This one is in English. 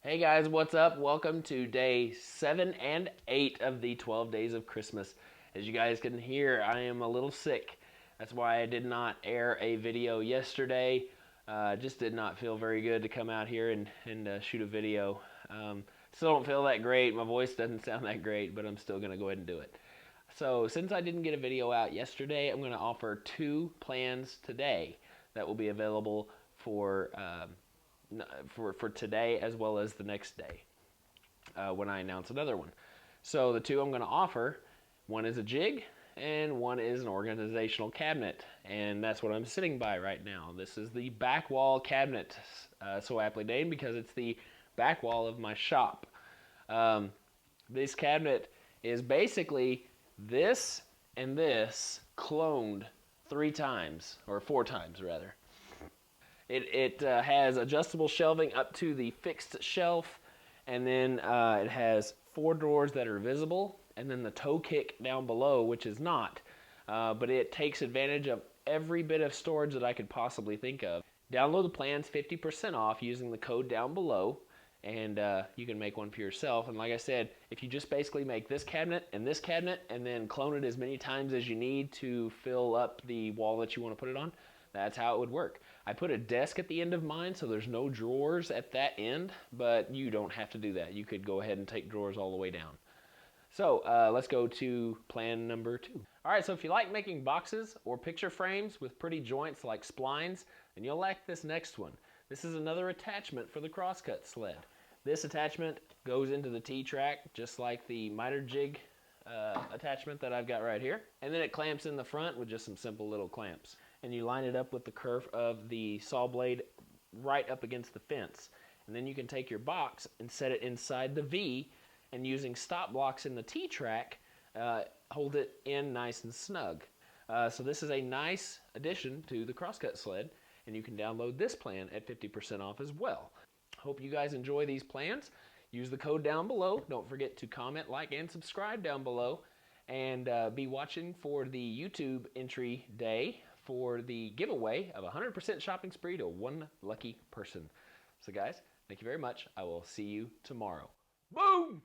Hey guys, what's up? Welcome to day 7 and 8 of the 12 days of Christmas. As you guys can hear, I am a little sick. That's why I did not air a video yesterday. Just did not feel very good to come out here and shoot a video. Still don't feel that great. My voice doesn't sound that great, but I'm still going to go ahead and do it. So since I didn't get a video out yesterday, I'm going to offer 2 plans today that will be available for today as well as the next day when I announce another one. So the 2 I'm going to offer, one is a jig and one is an organizational cabinet, and that's what I'm sitting by right now. This is the Backwall Cabinet, so aptly named because it's the back wall of my shop. This cabinet is basically this and this cloned 3 times, or 4 times rather. It has adjustable shelving up to the fixed shelf, and then it has 4 drawers that are visible, and then the toe kick down below, which is not. But it takes advantage of every bit of storage that I could possibly think of. Download the plans 50% off using the code down below, and you can make one for yourself. And like I said, if you just basically make this cabinet, and then clone it as many times as you need to fill up the wall that you want to put it on, that's how it would work. I put a desk at the end of mine, so there's no drawers at that end, but you don't have to do that. You could go ahead and take drawers all the way down. So let's go to plan number 2. All right, so if you like making boxes or picture frames with pretty joints like splines, then you'll like this next one. This is another attachment for the crosscut sled. This attachment goes into the T-track just like the Miter Jig attachment that I've got right here. And then it clamps in the front with just some simple little clamps. And you line it up with the curve of the saw blade right up against the fence. And then you can take your box and set it inside the V, and using stop blocks in the T-track, hold it in nice and snug. So this is a nice addition to the crosscut sled, and you can download this plan at 50% off as well. Hope you guys enjoy these plans. Use the code down below. Don't forget to comment, like, and subscribe down below. And be watching for the YouTube entry day for the giveaway of 100% shopping spree to 1 lucky person. So guys, thank you very much. I will see you tomorrow. Boom!